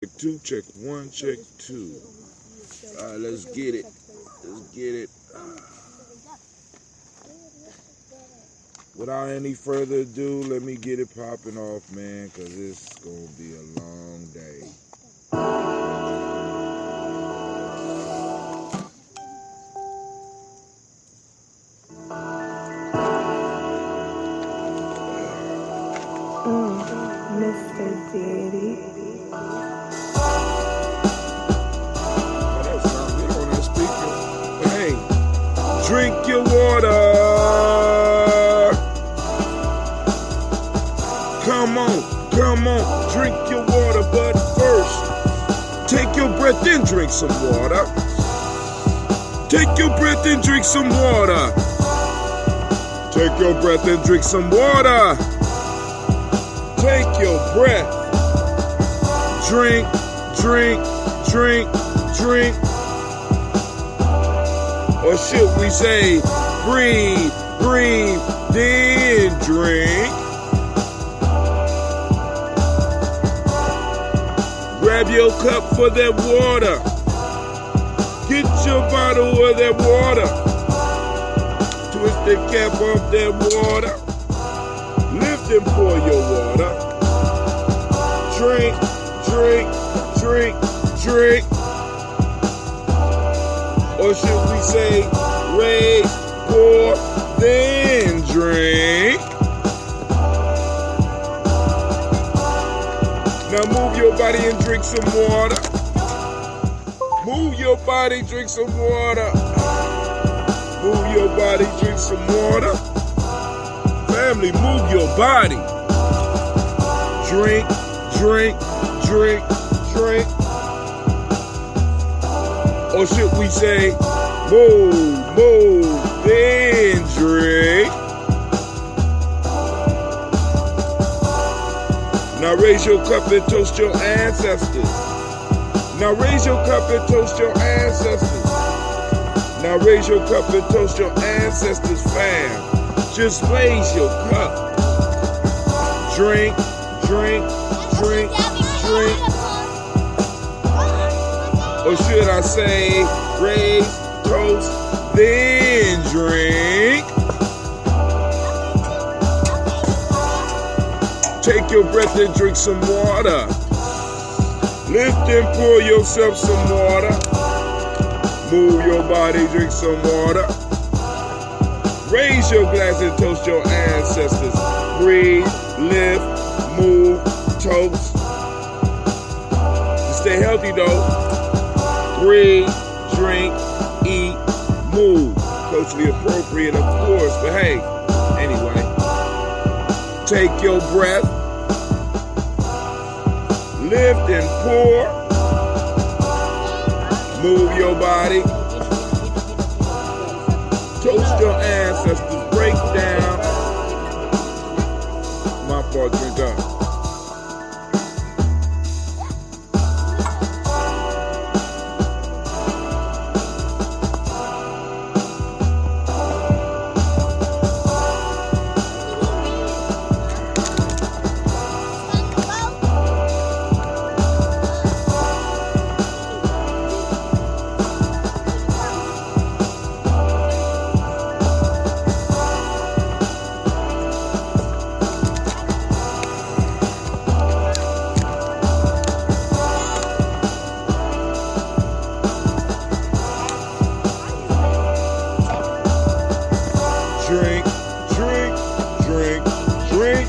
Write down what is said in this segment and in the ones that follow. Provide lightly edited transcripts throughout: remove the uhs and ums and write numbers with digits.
Check two, check one, check two. All right, let's get it. Let's get it. Without any further ado, let me get it popping off, man, because it's going to be a long day. Mr. Diddy. Oh, that sounds good on that speaker. But hey, drink your water. Come on, drink your water, but first, take your breath and drink some water. Take your breath and drink some water. Take your breath and drink some water. Take your breath. Drink, drink, drink, drink. Or should we say, breathe, breathe, then drink. Grab your cup for that water. Get your bottle of that water. Twist the cap off that water. Lift and pour your water. Drink, drink, drink, drink. Or should we say, raise, pour, then drink. Now move your body and drink some water. Move your body, drink some water. Move your body, drink some water. Family, move your body. Drink, drink, drink, drink. Or should we say, move, then drink. Now raise your cup and toast your ancestors. Now raise your cup and toast your ancestors. Now raise your cup and toast your ancestors, fam. Just raise your cup. Drink, drink, drink, drink. Or should I say, raise, toast, then drink. Take your breath and drink some water. Lift and pour yourself some water. Move your body, drink some water. Raise your glass and toast your ancestors. Breathe, lift, move, toast. Stay healthy though. Breathe, drink, eat, move. Culturally appropriate, of course, but hey, anyway. Take your breath. Lift and pour. Move your body. Toast your ancestors. Break down. My fault, drink up. Drink, drink, drink, drink.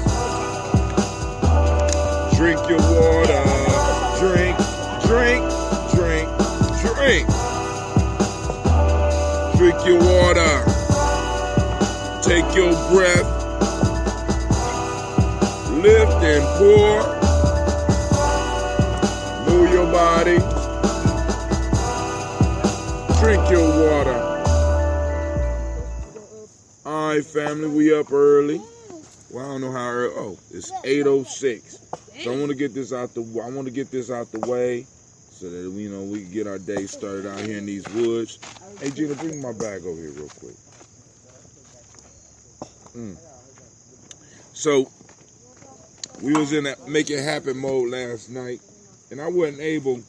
Drink your water. Drink, drink, drink, drink. Drink your water. Take your breath. Lift and pour. Move your body. Drink your water. All right, family, we up early. Well, I don't know how early. Oh, it's 8:06. So I want to get this out the way so that we can get our day started out here in these woods. Hey, Gina, bring my bag over here real quick. So we was in that make it happen mode last night. and I wasn't able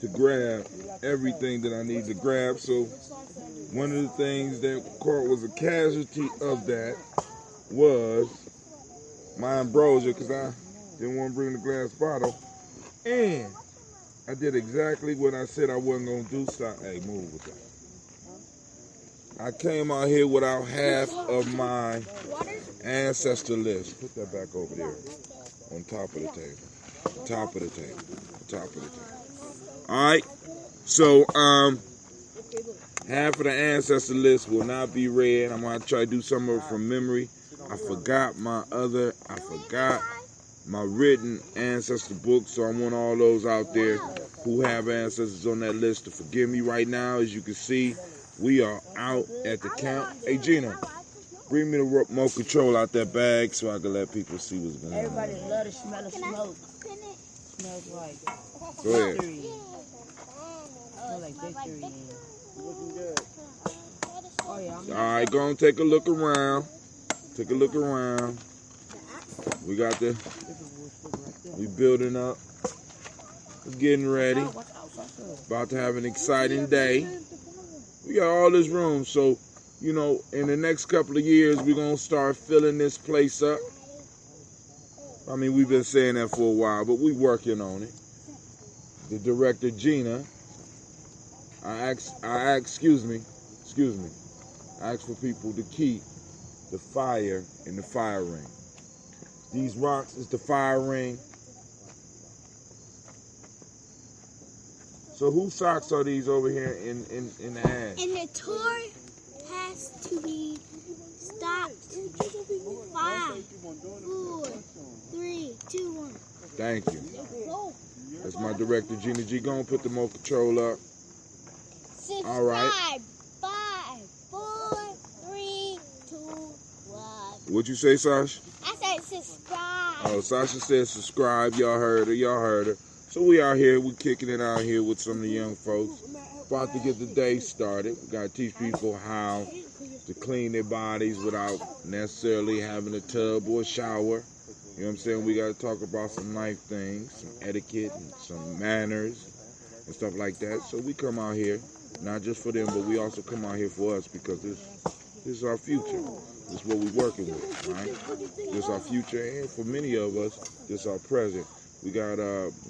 to grab everything that I need to grab. So one of the things that caught was a casualty of that was my ambrosia, because I didn't want to bring the glass bottle. And I did exactly what I said I wasn't going to do. Stop. Hey, move with that. I came out here without half of my ancestor list. Put that back over there on top of the table. Top of the table. Top of the table. All right. So, half of the ancestor list will not be read. I'm going to try to do some of it from memory. I forgot my written ancestor book, so I want all those out there who have ancestors on that list to forgive me right now. As you can see, we are out at the camp. Hey, Gina, bring me the remote control out that bag so I can let people see what's going on. Everybody love the smell of smoke. Smells like Go ahead. victory. Smells like victory. Looking good. Oh, yeah, All right, go and take a look around. Take a look around. We got we building up. We're getting ready. About to have an exciting day. We got all this room, so, you know, in the next couple of years, we're going to start filling this place up. I mean, we've been saying that for a while, but we're working on it. The director, Gina, I asked for people to keep the fire in the fire ring. These rocks is the fire ring. So whose socks are these over here in the ash? And the tour has to be stopped. 5, 4, 3, 2, 1. Thank you. That's my director, Gina G. Go and put the remote control up. Subscribe. All right. 5, 4, 3, 2, 1. What'd you say, Sasha? I said subscribe. Oh, Sasha said subscribe. Y'all heard her. So we out here, we kicking it out here with some of the young folks. About to get the day started. We got to teach people how to clean their bodies without necessarily having a tub or a shower. You know what I'm saying? We got to talk about some life things, some etiquette and some manners and stuff like that. So we come out here, not just for them, but we also come out here for us, because this is our future. This is what we're working with, right? This is our future, and for many of us, this is our present. We got the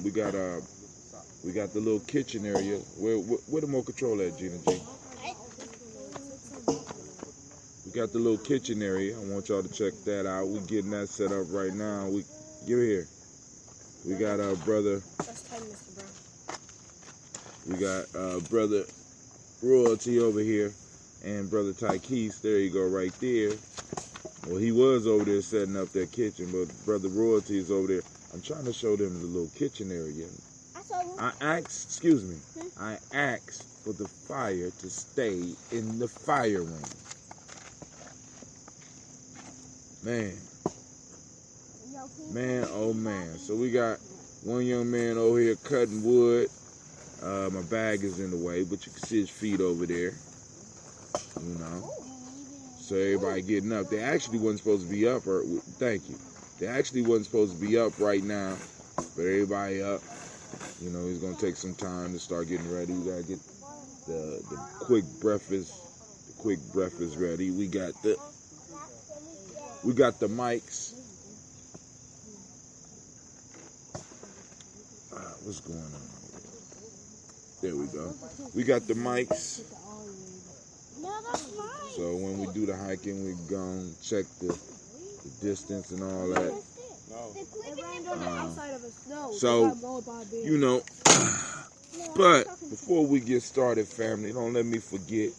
little kitchen area. Where the remote control at, Gina G? We got the little kitchen area. I want y'all to check that out. We getting that set up right now. We get here. We got our brother. We got brother Royalty over here, and brother Tykees. There you go, right there. Well, he was over there setting up that kitchen, but brother Royalty is over there. I'm trying to show them the little kitchen area. I asked for the fire to stay in the fire ring. Man, oh man. So we got one young man over here cutting wood. My bag is in the way, but you can see his feet over there. You know. So everybody getting up. They actually wasn't supposed to be up. Thank you. They actually wasn't supposed to be up right now, but everybody up. You know, he's gonna take some time to start getting ready. We gotta get the quick breakfast ready. We got the mics. What's going on? There we go. We got the mics. No, that's mine. So when we do the hiking, we go and check the distance and all that. So, you know, but before we get started, family, don't let me forget.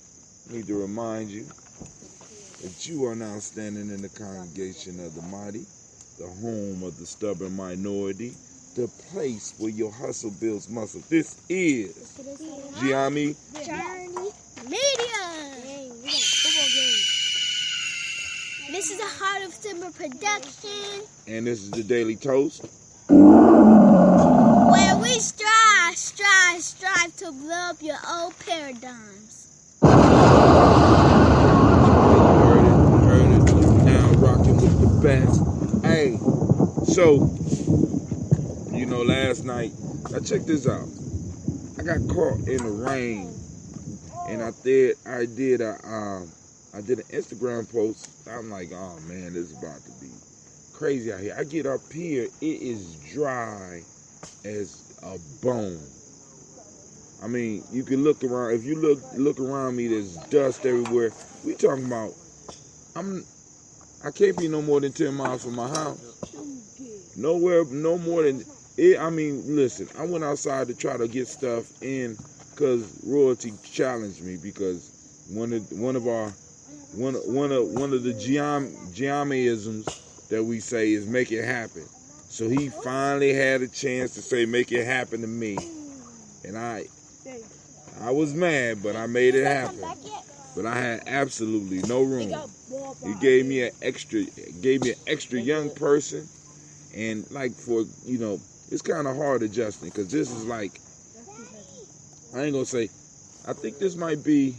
I need to remind you that you are now standing in the congregation of the mighty, the home of the stubborn minority, the place where your hustle builds muscle. This is Gye-Nyame Media. This is the Heart of Timber production, and this is the Daily Toast, where we strive to blow up your old paradigms. Heard it. Now rocking with the best. Hey, so, you know, last Alright, now check this out. I got caught in the rain, and I did an Instagram post. I'm like, oh man, this is about to be crazy out here. I get up here, it is dry as a bone. I mean, you can look around. If you look around me, there's dust everywhere. We talking about, I can't be no more than 10 miles from my house. Nowhere, no more than it. I mean, listen, I went outside to try to get stuff in because royalty challenged me, because one of the Gye-Nyame-isms that we say is make it happen. So he finally had a chance to say make it happen to me, and I was mad, but I made it happen. But I had absolutely no room. He gave me an extra young person, and like for it's kind of hard adjusting, because this is like, I ain't gonna say, I think this might be.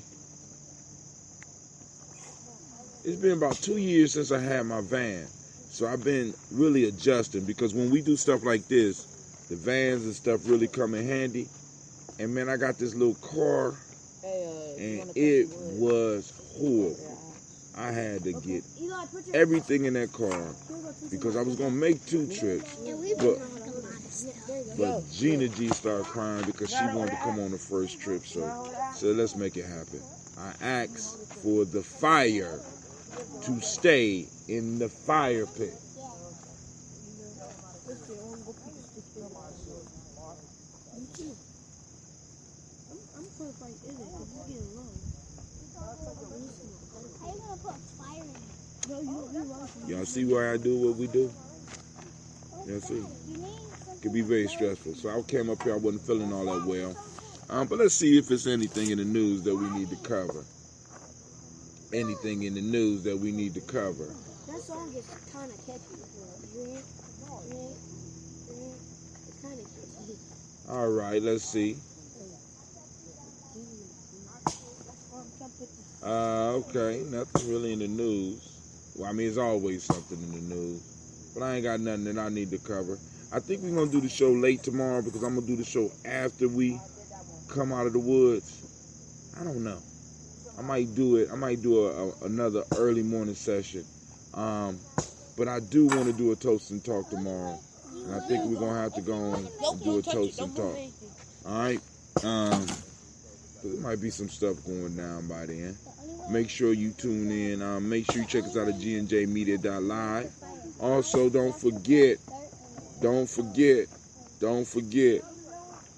It's been about 2 years since I had my van, so I've been really adjusting, because when we do stuff like this, the vans and stuff really come in handy. And man, I got this little car, and it was horrible. I had to get everything in that car because I was gonna make 2 trips, but Gina G started crying because she wanted to come on the first trip. So let's make it happen. I asked for the fire to stay in the fire pit. Y'all see why I do what we do? Y'all see? It can be very stressful. So I came up here, I wasn't feeling all that well. But let's see if there's anything in the news that we need to cover. Anything in the news that we need to cover. That song is kind of catchy. It's kind of catchy. All right, let's see. Okay, nothing really in the news. Well, I mean, there's always something in the news, but I ain't got nothing that I need to cover. I think we're going to do the show late tomorrow, because I'm going to do the show after we come out of the woods. I don't know. I might do it. I might do another early morning session. But I do want to do a toast and talk tomorrow, and I think we're going to have to go on and do a toast and talk. All right? There might be some stuff going down by then. Make sure you tune in. Make sure you check us out at gnjmedia.live. Also, don't forget.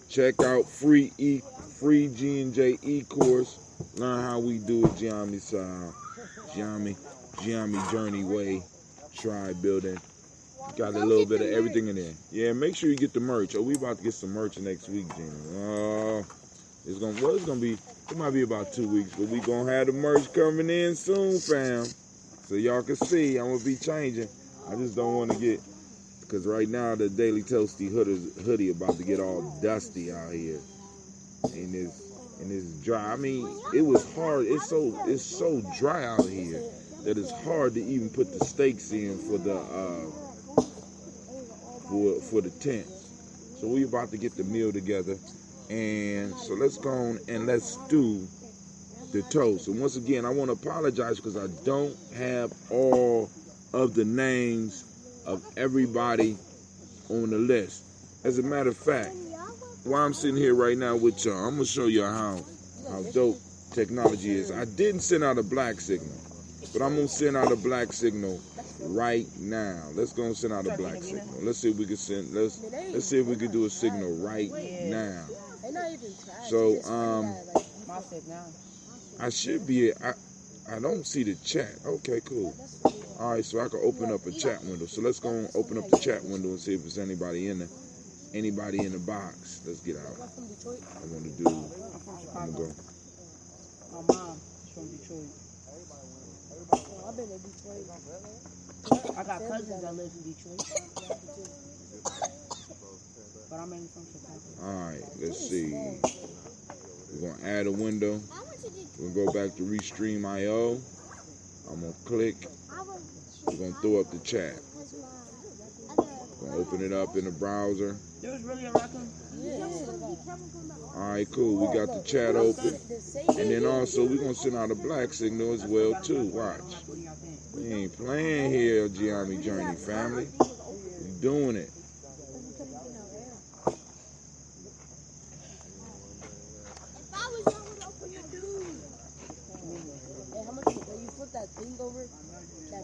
Check out free G&J e-course. Learn how we do it Gye-Nyame style. Gye-Nyame Journey Way. Tribe building. Got a little bit of everything in there. Yeah, make sure you get the merch. Oh, we about to get some merch next week, Gina. It might be about 2 weeks, but we gonna have the merch coming in soon, fam. So y'all can see, I'm gonna be changing. I just don't want to get, because right now the Daily Toasty hoodie about to get all dusty out here. And it's dry. I mean, it was hard. It's so dry out here that it's hard to even put the stakes in for the tent. So we about to get the meal together. And so let's go on and let's do the toast. And once again, I want to apologize because I don't have all of the names of everybody on the list. As a matter of fact, while I'm sitting here right now with y'all, I'm going to show you how dope technology is. I didn't send out a black signal, but I'm going to send out a black signal right now. Let's go and send out a black signal. Let's see if we can let's see if we can do a signal right now. So, I should be, I don't see the chat. Okay, cool. All right, so I can open up a chat window. So let's go and open up the chat window and see if there's anybody in the box. Let's get out. I'm going to go. My mom is from Detroit. I've been in Detroit. I got cousins that live in Detroit. But I'm mainly from Chicago. Alright, let's see. We're going to add a window. We're going to go back to Restream.io. I'm going to click. We're going to throw up the chat. We're going Open it up in the browser. There was really a raccoon? All right, cool. We got the chat open. And then also, we're going to send out a black signal as well, too. Watch. We ain't playing here, Gye-Nyame Journey family. We doing it.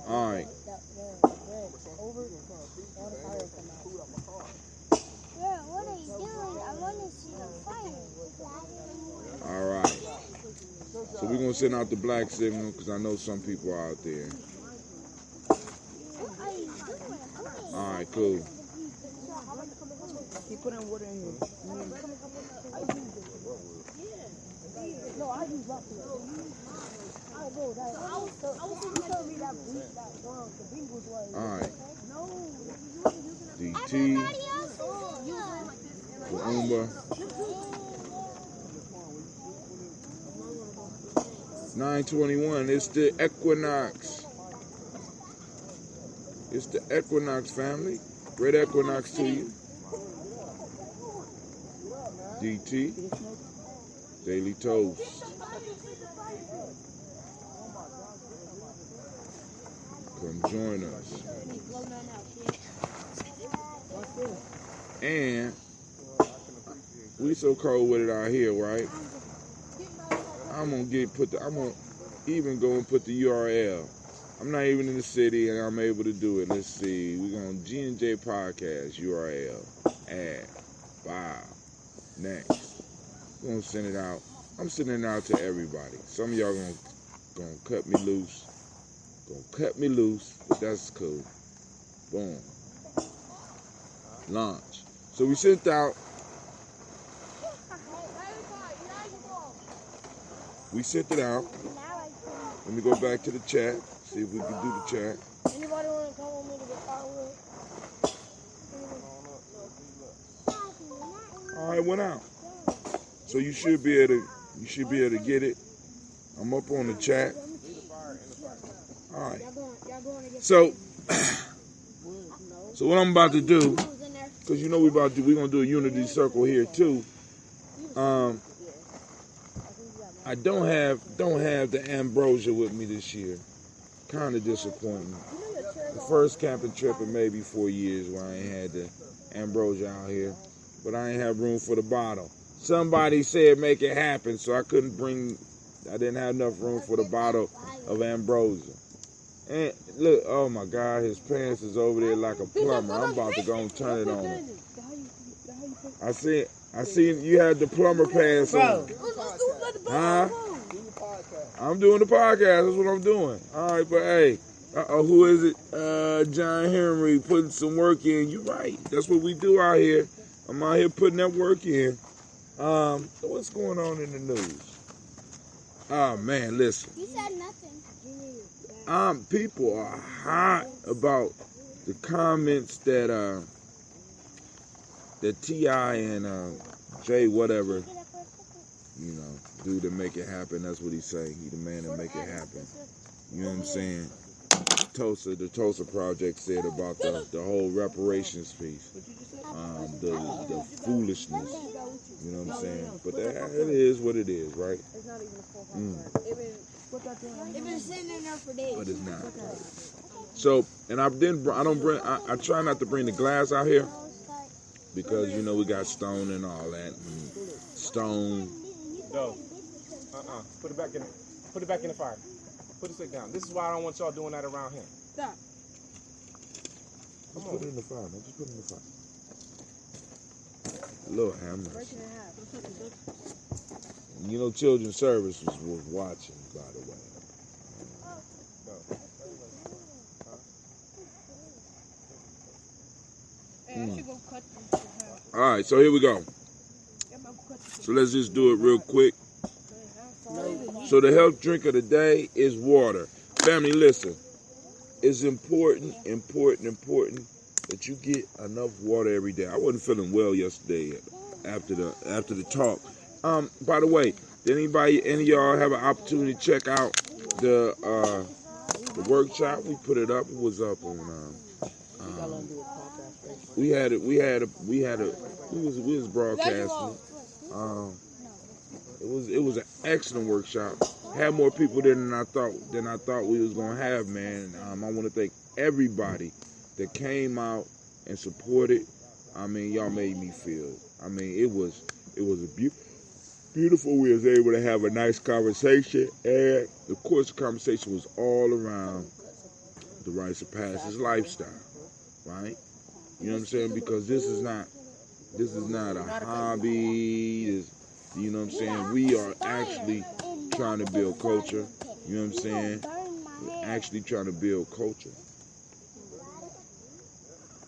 All right. What are you doing? I want to see the fire. All right. So we're going to send out the black signal because I know some people are out there. What are you doing? All right, cool. He put in water in here. No, I use rock. All right. DT. Kuumba. 921. It's the equinox. It's the equinox family. Great equinox to you. DT. Daily Toast. Come join us. And we so cold with it out here, right? I'm gonna even go and put the URL. I'm not even in the city and I'm able to do it. Let's see. We're gonna G&J Podcast URL. Add. Wow. Next. We're gonna send it out. I'm sending it out to everybody. Some of y'all gonna cut me loose. But that's cool. Boom. Launch. So we sent out. We sent it out. Let me go back to the chat. See if we can do the chat. Anybody want to come with me to the firewood? All right, went out. So you should be able to get it. I'm up on the chat. All right. So what I'm about to do, because you know we're gonna do a unity circle here too. I don't have the ambrosia with me this year. Kind of disappointing. The first camping trip in maybe 4 years where I ain't had the ambrosia out here, but I ain't have room for the bottle. Somebody said make it happen, so I didn't have enough room for the bottle of ambrosia. And look, oh my God, his pants is over there like a plumber. I'm about to go and turn it on him. I seen you had the plumber pants on. Huh? I'm doing the podcast. That's what I'm doing. All right, but hey, who is it? John Henry putting some work in. You right. That's what we do out here. I'm out here putting that work in. What's going on in the news? Oh man, listen. You said nothing. People are hot about the comments that T.I. and Jay whatever, do to make it happen. That's what he's saying. He the man to make it happen. You know what I'm saying? The Tulsa Project said about the whole reparations piece, the foolishness. You know what I'm saying? But it is what it is, right? It's not even a full They've been sitting in there for days. But it's not. So, and I try not to bring the glass out here because we got stone and all that. Stone. No. Put it back in the fire. Put the stick down. This is why I don't want y'all doing that around him. Stop. Just put it in the fire, man. Just put it in the fire. A little hammer. Break it in half. Children's Service was watching, by the way. All right, so here we go. So let's just do it real quick. So the health drink of the day is water. Family, listen. It's important that you get enough water every day. I wasn't feeling well yesterday after the talk. By the way, did any of y'all have an opportunity to check out the workshop? We put it up. It was up on We was broadcasting. It was an excellent workshop. Had more people there than I thought we was gonna have, man. I want to thank everybody that came out and supported. I mean, y'all made me feel. I mean, it was a beautiful. We was able to have a nice conversation, and of course, the conversation was all around the rites of passage lifestyle, right? You know what I'm saying? Because this is not a hobby. You know what I'm saying? We are actually trying to build culture. You know what I'm saying? We're actually trying to build culture.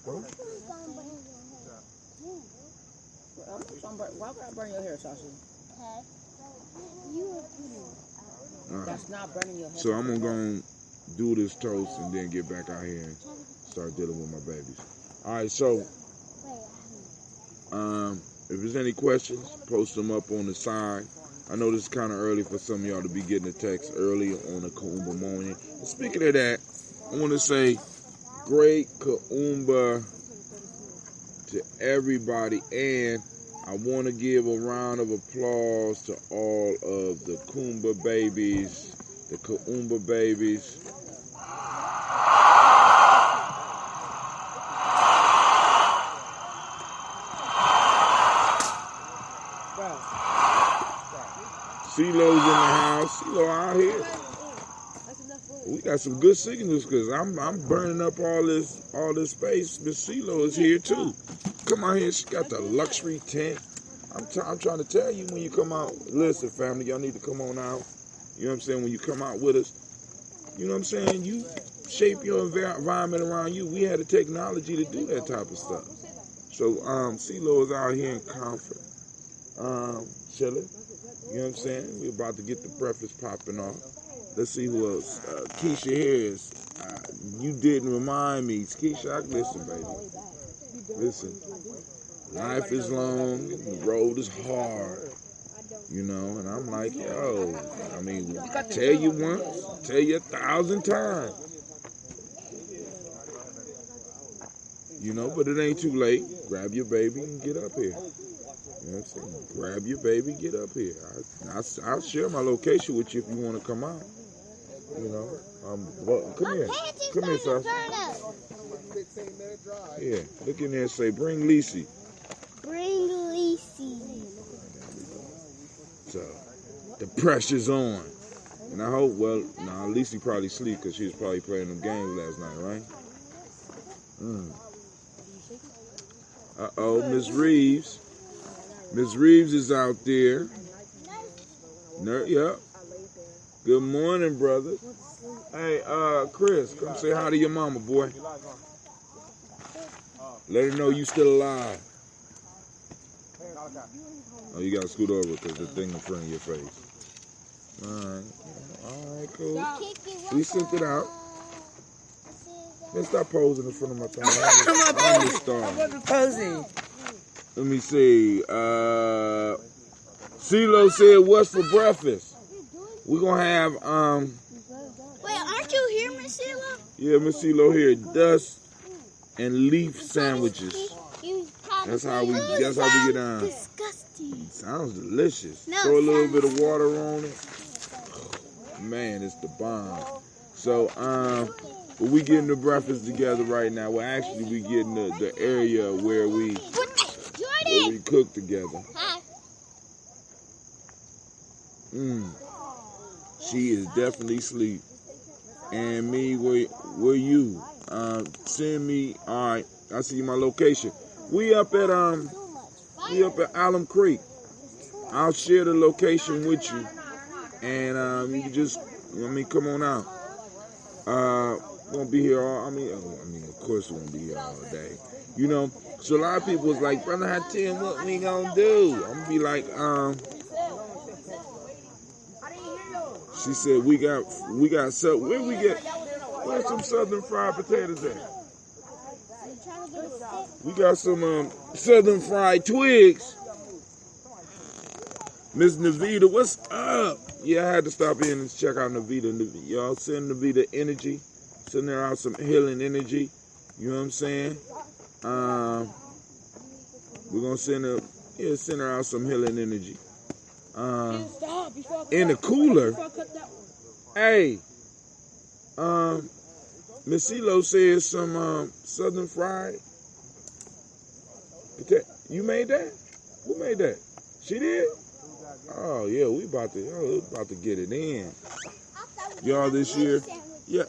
Why would I burn your hair, Sasha? That's not burning your hair. So I'm gonna do this toast and then get back out here and start dealing with my babies. All right, so if there's any questions, post them up on the side. I know this is kind of early for some of y'all to be getting a text early on a Kuumba morning. And speaking of that, I want to say great Kuumba to everybody, and I want to give a round of applause to all of the Kuumba babies, the Kuumba babies. CeeLo's in the house. CeeLo out here. We got some good signals because I'm burning up all this space. Miss CeeLo is here too. Come out here. She got the luxury tent. I'm trying to tell you when you come out. Listen, family, y'all need to come on out. You know what I'm saying? When you come out with us, you know what I'm saying? You shape your environment around you. We had the technology to do that type of stuff. So CeeLo is out here in comfort, chilling. You know what I'm saying? We're about to get the breakfast popping off. Let's see who else. Keisha Harris. You didn't remind me. Keisha, listen, baby. Listen. Life is long. The road is hard. You know, and I'm like, yo. I mean, tell you once, tell you 1,000 times. You know, but it ain't too late. Grab your baby and get up here. You know what I'm saying? Grab your baby, get up here. I'll share my location with you if you want to come out. You know, well, come here. Come here, son. Yeah, look in there and say, bring Lisi. Bring Lisi. So, the pressure's on. And I hope, well, nah, Lisi probably sleep because she was probably playing them games last night, right? Uh-oh, Miss Reeves. Miss Reeves is out there. Yep. Good morning, brother. Hey, Chris, come say hi to your mama, boy. Let her know you still alive. Oh, you gotta scoot over because the thing in front of your face. All right, cool. We sent it out. Let's stop posing in front of my thing. I'm the star. I wasn't posing. Let me see. CeeLo said, what's for breakfast? We're going to have, Wait, aren't you here, Miss CeeLo? Yeah, Miss CeeLo here. Dust and leaf sandwiches. That's how we get on. Disgusting. Sounds delicious. No, Throw a little bit of water on it. Man, it's the bomb. So, we getting the breakfast together right now. Well, actually, we getting the area where we cook together. She is definitely asleep. And me, where you? Send me. All right, I see my location. We up at Alum Creek. I'll share the location with you, and you can just, come on out. Won't be here all. Of course, we won't be here all day. You know. So a lot of people was like, Brother Hatim, what we gonna do? I'm gonna be like, she said we got where's some southern fried potatoes at? We got some southern fried twigs. Miss Navita, what's up? Yeah, I had to stop in and check out Navita. Y'all send Navita energy, send her out some healing energy. You know what I'm saying? We're gonna send her out some healing energy. Stop before I cut In the cooler. before I cut that one. Hey, Miss CeeLo says some southern fried. You made that? Who made that? She did? Oh yeah, we about to get it in. Y'all this year? Yeah.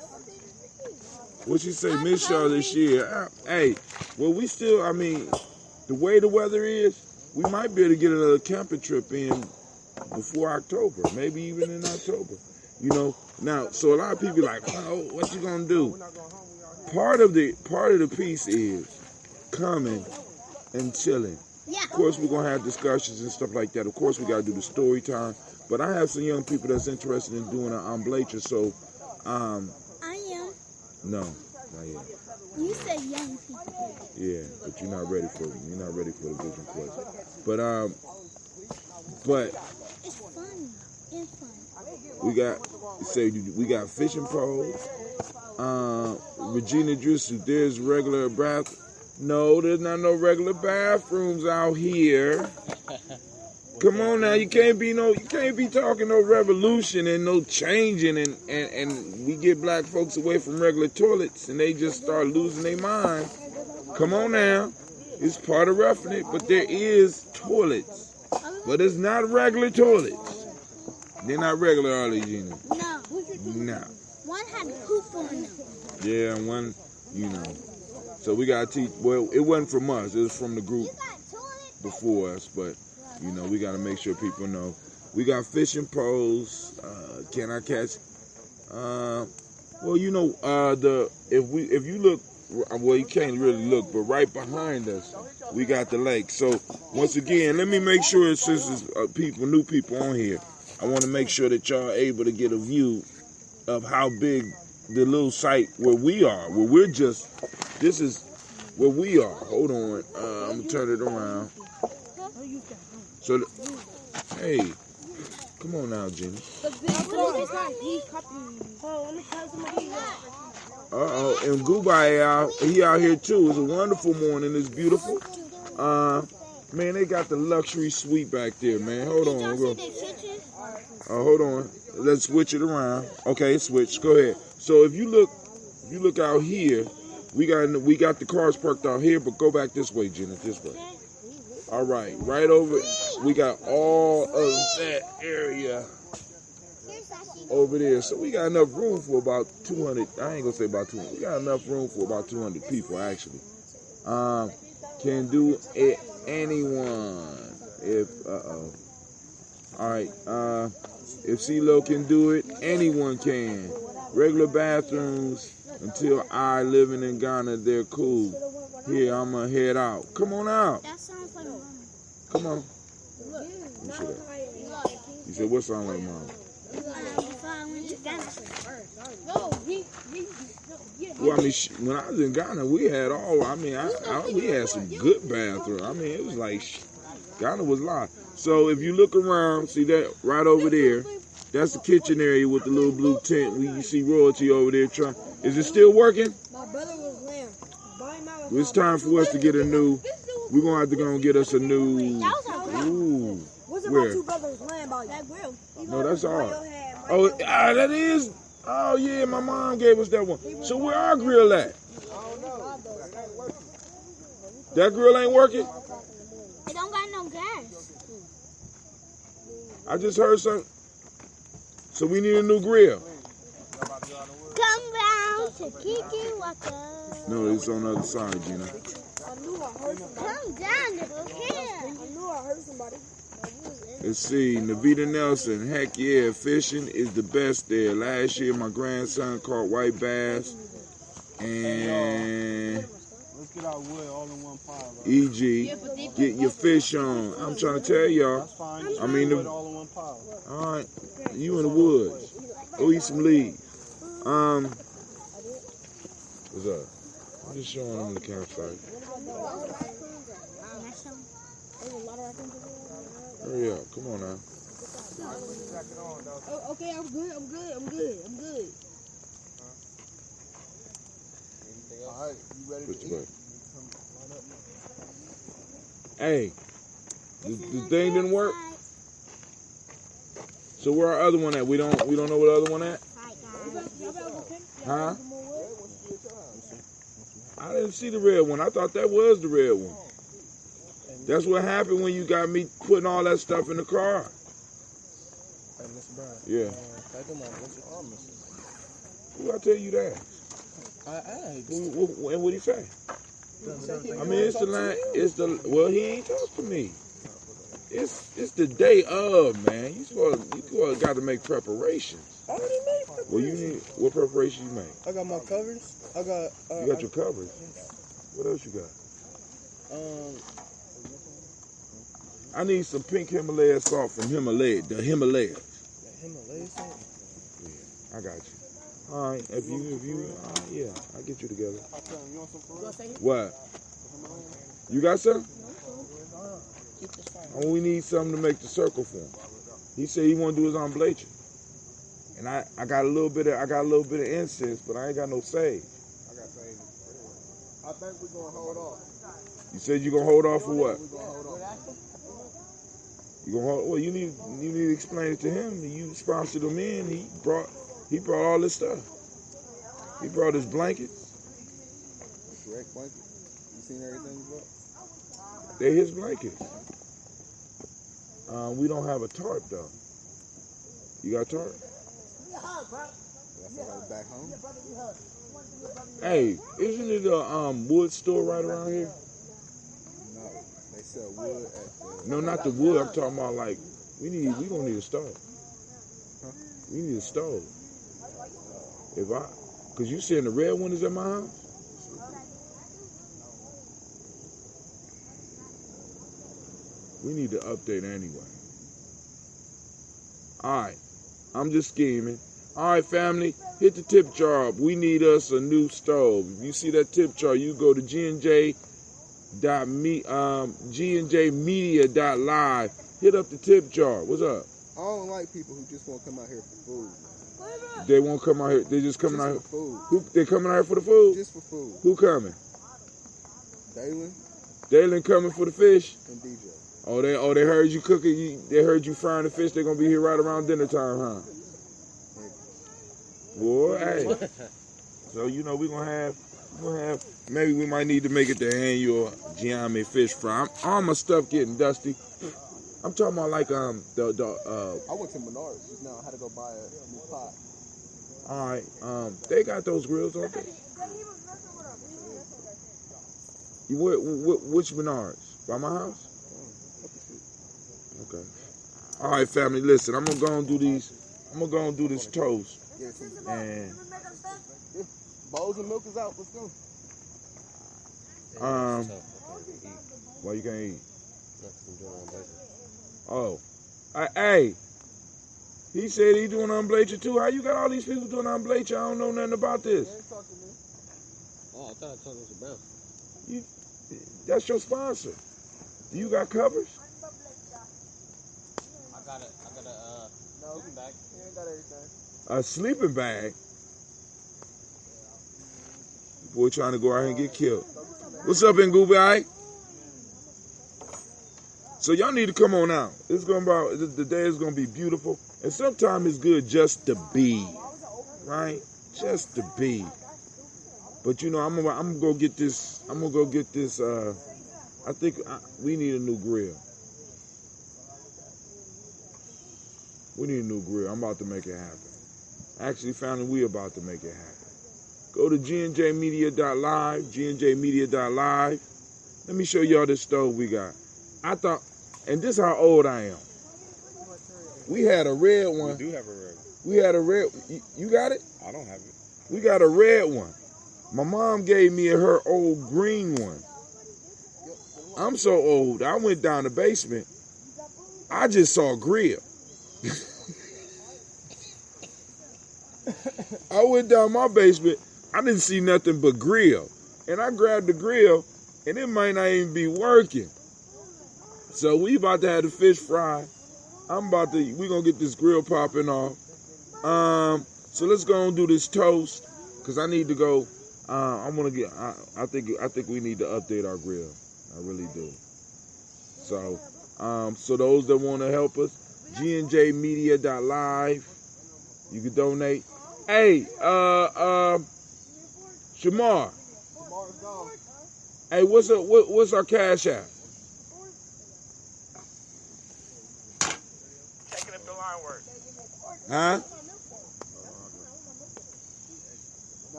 What you say, miss y'all this year? Hey, well we still, I mean, the way the weather is, we might be able to get another camping trip in before October, maybe even in October. You know, now, so a lot of people like, oh, what you gonna do? Part of the piece is coming and chilling. Yeah. Of course, we're gonna have discussions and stuff like that. Of course, we gotta do the story time. But I have some young people that's interested in doing an omblature. So, I am. no, not yet. You said young people. Yeah, but you're not ready for it. You're not ready for the vision quest. But It's fun. It's fun. we got fishing poles. Regina Drissu, there's regular bath. No, there's not no regular bathrooms out here. Come on now, you can't be talking no revolution and no changing and we get black folks away from regular toilets and they just start losing their mind. Come on now. It's part of roughing it, but there is toilets. But it's not regular toilets. They're not regular, are they, Gina? No. No. One had poop on them. Yeah, and one, you know. So we gotta teach. Well, it wasn't from us. It was from the group before us. But you know, we gotta make sure people know. We got fishing poles. Can I catch? Well, you know, if you look, well, you can't really look, but right behind us, we got the lake. So once again, let me make sure since there's new people on here, I want to make sure that y'all are able to get a view of how big the little site where we are, this is where we are. Hold on, I'm gonna turn it around. So, hey, come on now, Jenny. And Goodbye he out here too. It's a wonderful morning. It's beautiful. Man, they got the luxury suite back there, man. Hold on, hold on. Let's switch it around. Okay, switch. Go ahead. So if you look out here, we got the cars parked out here, but go back this way, Jenna, this way. All right, right over. We got all of that area over there. So we got enough room for about 200. I ain't gonna say about 200. We got enough room for about 200 people actually. Can do it anyone. All right. If CeeLo can do it, anyone can. Regular bathrooms until I living in Ghana, they're cool. Here, I'm gonna head out. Come on out. That sounds like mama. Come on. You said what sound like mom? Before I went to Ghana. Well, I mean, when I was in Ghana, we had we had some good bathrooms. I mean, it was like, Ghana was live. So if you look around, see that right over there, that's the kitchen area with the little blue tent. You see royalty over there. Is it still working? My brother was there. It's time for us to get a new. We're gonna have to go and get us a new. Ooh. What's Where? my two brothers' land about that grill? No, that's all. Oh, that is. Oh yeah, my mom gave us that one. So where our grill at? That grill ain't working? It don't got no gas. I just heard something. So we need a new grill. Come round to Kiki Waka. No, it's on the other side, Gina. I knew I heard somebody. Come down to here. I knew I heard somebody. Let's see, Navita Nelson. Heck yeah, fishing is the best there. Last year, my grandson caught white bass. And let's get our wood all in one pile. Right? EG, get your fish on. I'm trying to tell y'all. That's fine. I mean, wood all in one pile. All right, you in the woods. Go eat some leaves. What's up? I'm just showing them the campsite. Hurry up, come on now. Oh, okay, I'm good. All right, you ready Which to eat? way? Hey, the thing didn't work. So where our other one at? We don't know where the other one at. Huh? I didn't see the red one. I thought that was the red one. That's what happened when you got me putting all that stuff in the car. Hey, Mr. Brown. Yeah. Take them out. What's your arm missing? Who I tell you that? I asked. And what he say? I mean, it's the line. It's the well. He ain't talk to me. It's the day of, man. You got to make preparations. I already made preparations. Well, you need what preparation you make? I got my covers. I got. You got your covers. What else you got? I need some pink Himalaya salt from the Himalayas. Himalaya salt. Yeah, I got you. All right, if you, yeah, I'll get you together. You want some for real? What? You got some? Oh, we need something to make the circle for him. He said he want to do his oblation, and I got a little bit of incense, but I ain't got no sage. I got sage. I think we're gonna hold off. You said you gonna hold off for what? We're gonna hold off. You gonna hold? Well, you need to explain it to him. You sponsored him in. He brought all this stuff. He brought his blankets. Correct blanket. You seen everything you brought? They're his blankets. We don't have a tarp though. You got a tarp? That's somebody back home. Hey, isn't it a wood store right around here? No, they sell wood at the. No, not the wood. I'm talking about like we gonna need a stove. We need a stove. Cause you saying the red one is at my house? We need to update anyway. All right, I'm just scheming. All right, family, hit the tip jar up. We need us a new stove. If you see that tip jar, you go to GNJmedia.live. Hit up the tip jar. What's up? I don't like people who just want to come out here for food. They won't come out here. They just coming out here. For food. Who? They coming out here for the food? Just for food. Who coming? Dalen Coming for the fish. and DJ. Oh, they heard you cooking. They heard you frying the fish. They're gonna be here right around dinner time, huh? Boy, hey. So you know we're gonna have. Maybe we might need to make it the annual Gye-Nyame fish fry. All my stuff getting dusty. I'm talking about like I went to Menards just now. I had to go buy a new pot. All right, they got those grills, don't they? Which Menards? By my house? Okay. All right, family. Listen, I'm gonna go and do these. I'm gonna go and do this toast. And Bowls of milk is out. Let's go. why you can't eat? Oh, hey. He said he doing unblacher too. How you got all these people doing unblacher? I don't know nothing about this. Oh, I thought I told Mr. Brown. That's your sponsor. You got covers? I got a sleeping bag. You ain't got everything. A sleeping bag? Boy trying to go out here and get killed. What's up, Ngubi? So y'all need to come on out. The day is gonna be beautiful, and sometimes it's good just to be, right? Just to be. But you know, I'm gonna go get this. I'm gonna go get this. I think we need a new grill. We need a new grill. I'm about to make it happen. Actually, family, we about to make it happen. Go to GNJmedia.live. GNJmedia.live. Let me show y'all this stove we got. I thought. And this is how old I am. We had a red one. We do have a red one. We had a red. You got it? I don't have it. We got a red one. My mom gave me her old green one. I'm so old. I went down the basement. I just saw a grill. I went down my basement. I didn't see nothing but grill. And I grabbed the grill, and it might not even be working. So we about to have the fish fry. We gonna get this grill popping off. So let's go and do this toast, cause I need to go I'm gonna get. I think we need to update our grill. I really do. So, so those that want to help us, GNJmedia.live. You can donate. Hey, Shamar. Hey, what's our cash app? Checking if the line works. Huh?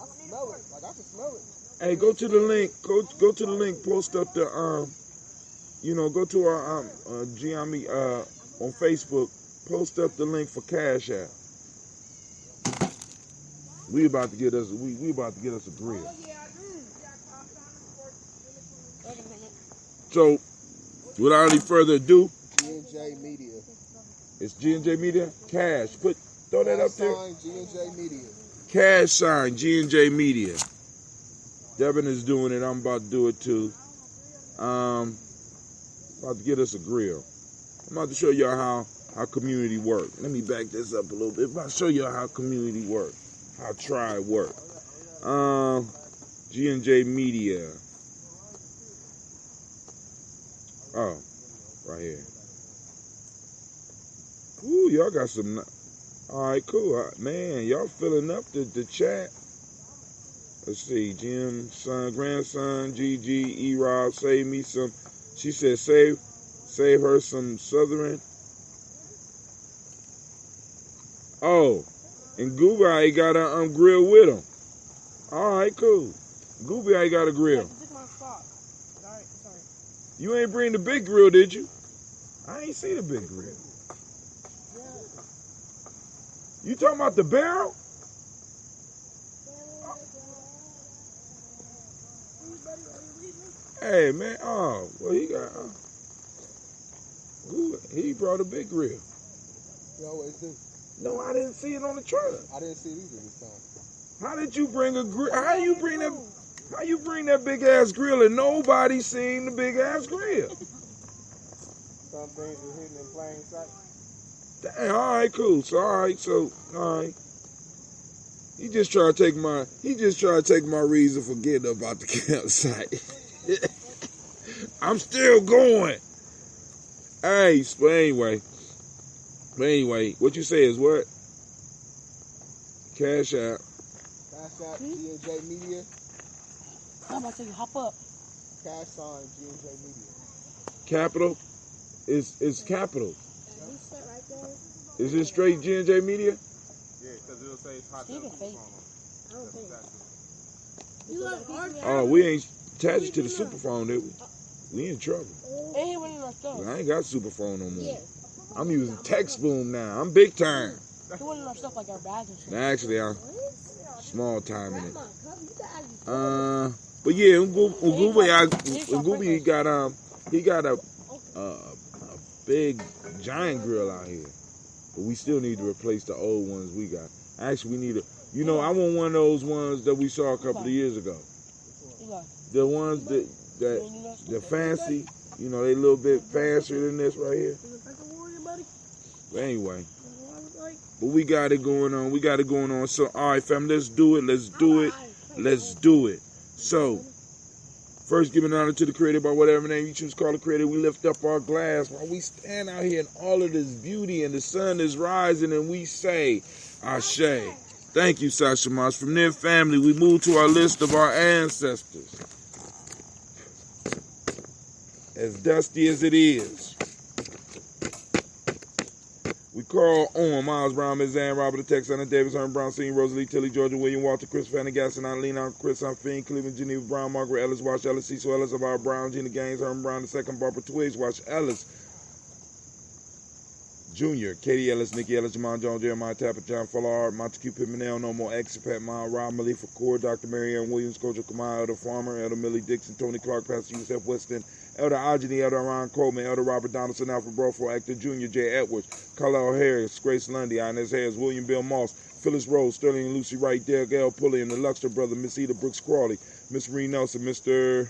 Smell it. Like I can smell it. Hey, go to the link. Go to the link. Post up the go to our Gye-Nyame on Facebook. Post up the link for Cash App. We about to get us a grill. So, without any further ado, G&J Media. it's G&J Media. Throw that up there. G&J Media. Cash sign G&J Media. Devin is doing it. I'm about to do it too. About to get us a grill. I'm about to show y'all how community work. Let me back this up a little bit. I'll show y'all how community work. How tribe work. G&J Media. Oh, right here. Ooh, y'all got some. All right, cool. Man, y'all filling up the chat. Let's see. Jim, son, grandson, GG, E-Rob, save me some. She said, save her some Southern. Oh, and Kuumba ain't got a grill with him. All right, cool. Kuumba ain't got a grill. You ain't bring the big grill, did you? I ain't see the big grill. You talking about the barrel? Hey, man. Oh, well, he brought a big grill. You always do. No, I didn't see it on the truck. I didn't see it either this time. How did you bring a grill? How you bring that big ass grill and nobody seen the big ass grill? Some things are hidden in plain sight. Dang, all right, cool. So all right. He just tried to take my reason for getting about the campsite. I'm still going. Hey, but anyway, what you say is what? Cash App. Cash App, G&J Media. I'm about to hop up. Cash sign, G&J Media. Capital is capital. Is it straight G&J Media? Yeah, because it'll say it's hot. Oh, we ain't attached to the superphone, did we? We in trouble. And he went in our stuff. I ain't got superphone no more. I'm using text boom now. I'm big time. He went in our stuff like our bags and shit. Now, actually, I'm small time in it. But yeah, Kuumba got a big giant grill out here. But we still need to replace the old ones we got. Actually, we need I want one of those ones that we saw a couple of years ago. The ones that they're fancy. They a little bit fancier than this right here. But anyway. But we got it going on. So, all right, fam, let's do it. So, first, giving honor to the Creator by whatever name you choose to call the Creator. We lift up our glass while we stand out here in all of this beauty and the sun is rising and we say, Ashe. Thank you, Sasha Moss. From their family, we move to our list of our ancestors. As dusty as it is. We call on Miles Brown, Ms. Ann, Robert the Texan, Davis, Herman Brown, Senior, Rosalie, Tilly, Georgia, William, Walter, Chris, Fanny, Gaston, Lena, Chris, Fiend, Cleveland, Geneva, Brown, Margaret Ellis, Wash Ellis, Cecil Ellis, Avar Brown, Gina Gaines, Herman Brown, II, Barbara Twigs, Wash Ellis, Jr., Katie Ellis, Nikki Ellis, Jamon Jones, Jeremiah Tapper, John Fullard, Montague Pimenel, No More X, Pat Mile, Rob Malifa Core, Dr. Mary Ann Williams, Coach Kamai, Elder Farmer, Elder Millie Dixon, Tony Clark, Pastor Yusef Weston, Elder Ajani, Elder Ron Coleman, Elder Robert Donaldson, Alfred Broford, Actor Jr., Jay Edwards, Carlisle Harris, Grace Lundy, Inez Harris, William Bill Moss, Phyllis Rose, Sterling and Lucy Wright, Dale Gale Pulley, and the Luxor brother, Miss Eda Brooks Crawley, Miss Marie Nelson, Mr.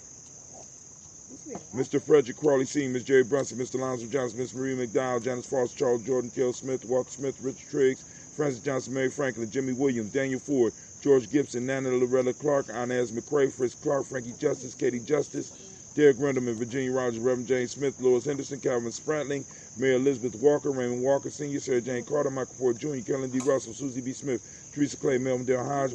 Frederick Crawley Sr., Miss Jerry Brunson, Mr. Lonzo Johnson, Miss Marie McDowell, Janice Foster, Charles Jordan, Kel Smith, Walker Smith, Richard Triggs, Francis Johnson, Mary Franklin, Jimmy Williams, Daniel Ford, George Gibson, Nana Loretta Clark, Inez McCrae, Fritz Clark, Frankie Justice, Katie Justice, Derek Renderman, Virginia Rogers, Reverend James Smith, Lois Henderson, Calvin Spratling, Mary Elizabeth Walker, Raymond Walker Sr., Sarah Jane Carter, Michael Ford Jr., Kellen D. Russell, Susie B. Smith, Teresa Clay, Melvin Dale Hodge,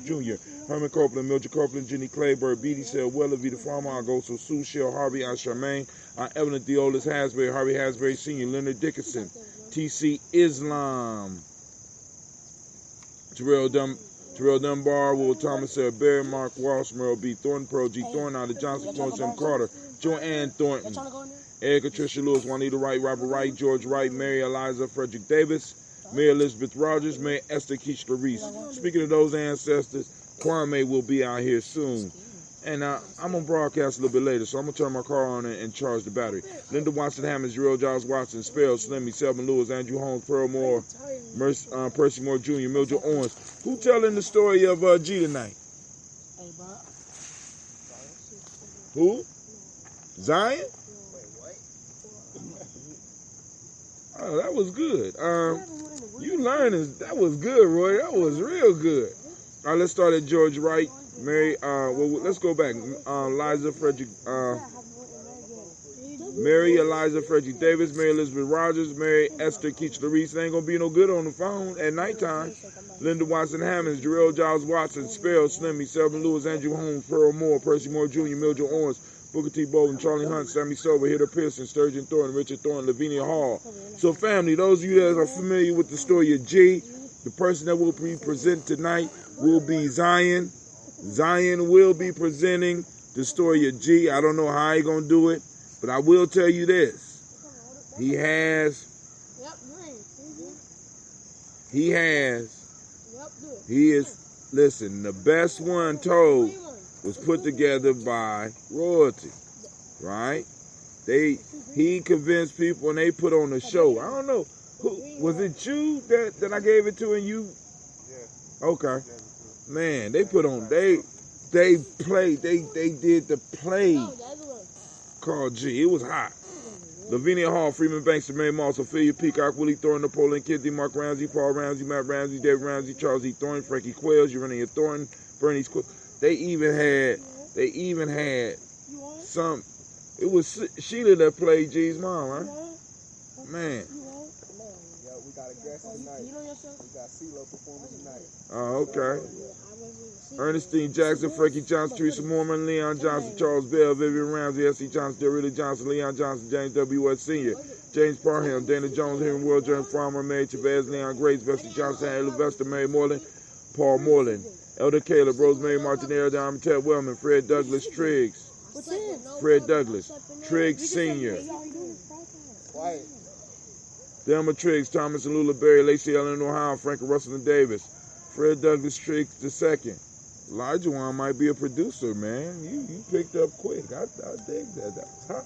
Jr., Herman Copeland, Mildred Copeland, Jenny Clay, Bird Beatty, Sel Weller, Vita Farmer, Augusto Sue, Shell Harvey, Aunt Charmaine, Aunt Evelyn Theolis Hasbury, Harvey Hasbury Sr., Leonard Dickinson, T.C. Islam, Terrell Dunbar, Will Thomas, Sarah Berry, Mark Walsh, Merle B. Thornton, Pearl G. Thornton, Ida Johnson, Florence M. Carter, Joanne Thornton, Erica Tricia Lewis, Juanita Wright, Robert Wright, George Wright, Mary Eliza Frederick Davis, Mary Elizabeth Rogers, Mary Esther Keach Larice. Speaking of those ancestors, Kwame will be out here soon. And I'm going to broadcast a little bit later, so I'm going to turn my car on and charge the battery. Linda Watson Hammonds, Gerald Giles Watson, Sparrow, Slimmy, Selma Lewis, Andrew Holmes, Pearl Moore, Percy Moore Jr., Mildred Owens. Who telling the story of G tonight? Hey, Bob. Who? Zion? Oh, that was good. You learning. That was good, Roy. That was real good. All right, let's start at George Wright. Mary, let's go back. Eliza Frederick, Mary Eliza Frederick Davis, Mary Elizabeth Rogers, Mary Esther Keach Larice. Ain't gonna be no good on the phone at nighttime. Linda Watson Hammonds, Jarrell Giles Watson, Sparrow, Slimmy, Selma Lewis, Andrew Holmes, Pearl Moore, Percy Moore Jr., Mildred Owens, Booker T. Bolden, Charlie Hunt, Sammy Silver, Hitter Pearson, Sturgeon Thornton, Richard Thornton, Lavinia Hall. So, family, those of you that are familiar with the story of G, the person that will be presented tonight will be Zion. Zion will be presenting the story of G. I don't know how he's going to do it, but I will tell you this. He is, listen, the best one told was put together by royalty, right? He convinced people and they put on a show. I don't know, was it you that I gave it to and you? Yeah. Okay. Man, they put on, they played, they did the play called G. It was hot. Lavinia Hall, Freeman Banks, Mary Moss, Ophelia Peacock, Willie Thornton, Napoleon Kennedy, Mark Ramsey, Paul Ramsey, Matt Ramsey, David Ramsey, Charles E. Thornton, Frankie Quails, Urania Thornton, Bernice Quill. They even had some. It was Sheila that played G's mom, right? Man. Yeah, we got a guest tonight. We got CeeLo performing tonight. Oh, okay. Ernestine Jackson, Frankie Johnson, Teresa Mormon, Leon Johnson, Charles Bell, Vivian Ramsey, S.C. Johnson, Derrida Johnson, Leon Johnson, James W. West Sr., James Parham, Dana Jones, Henry World, Jeremy Farmer, Mary Chavez, Leon Grace, Bessie Johnson, Ella Vester, Mary Moreland, Paul Moreland, Elder Caleb, Rosemary Martinez, Diamond Ted Wellman, Fred Douglas Triggs, Triggs Sr., Quiet. Thelma Triggs, Thomas and Lula Berry, Lacey Ellen Ohio, Frank Russell and Davis, Fred Douglas Triggs II. Elijah Wan might be a producer, man. You picked up quick. I dig that. That was hot.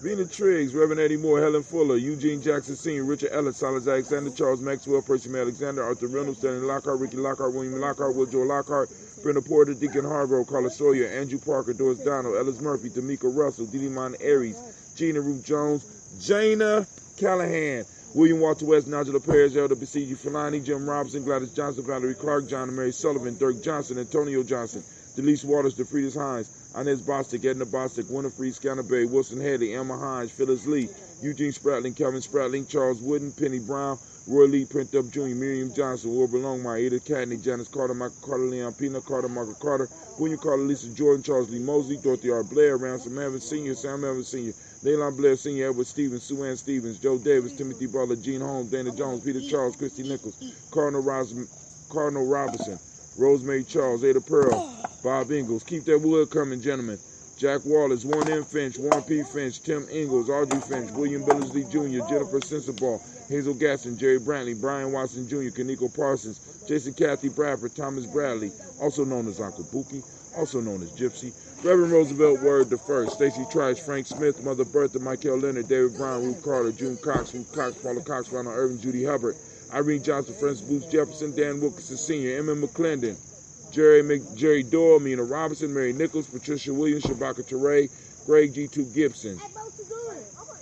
Vina Triggs, Reverend Eddie Moore, Helen Fuller, Eugene Jackson Sr., Richard Ellis, Silas Alexander, Charles Maxwell, Percy May Alexander, Arthur Reynolds, Stanley Lockhart, Ricky Lockhart, William Lockhart, Will Joe Lockhart, Brenda Porter, Deacon Hargrove, Carla Sawyer, Andrew Parker, Doris Donald, Ellis Murphy, Tamika Russell, Didi Mon Aries, Gina Ruth Jones, Jana Callahan, William Walter West, Nigel Perez, Elder Basiji Filani, Jim Robinson, Gladys Johnson, Valerie Clark, John and Mary Sullivan, Dirk Johnson, Antonio Johnson, Delise Waters, DeFridas Hines, Inez Bostic, Edna Bostic, Winifred Scanterberry, Wilson Headley, Emma Hines, Phyllis Lee, Eugene Spratling, Kevin Spratling, Charles Wooden, Penny Brown, Roy Lee, Print Up Jr., Miriam Johnson, Wilbur Longmire, Ada Catney, Janice Carter, Michael Carter, Leon Pina Carter, Margaret Carter, William Carter, Lisa Jordan, Charles Lee Mosley, Dorothy R. Blair, Ransom Evans Sr., Sam Evans Sr., Leylon Blair Sr., Edward Stevens, Sue Ann Stevens, Joe Davis, Timothy Butler, Gene Holmes, Dana Jones, Peter Charles, Christy Nichols, Cardinal Robinson, Rosemary Charles, Ada Pearl, Bob Ingalls. Keep that wood coming, gentlemen. Jack Wallace, Warren M. Finch, Warren P. Finch, Tim Ingalls, Audrey Finch, William Billingsley Jr., Jennifer Sensabaugh, Hazel Gaston, Jerry Brantley, Brian Watson Jr., Kaneko Parsons, Jason Kathy Bradford, Thomas Bradley, also known as Uncle Buki, also known as Gypsy, Reverend Roosevelt Word I, Stacey Trice, Frank Smith, Mother Bertha, Michael Leonard, David Brown, Ruth Carter, June Cox, Paula Cox, Ronald Irvin, Judy Hubbard, Irene Johnson, Francis Booth Jefferson, Dan Wilkinson Sr., Emma McClendon, Jerry Doyle, Mina Robinson, Mary Nichols, Patricia Williams, Shabaka Teray, Greg G2 Gibson,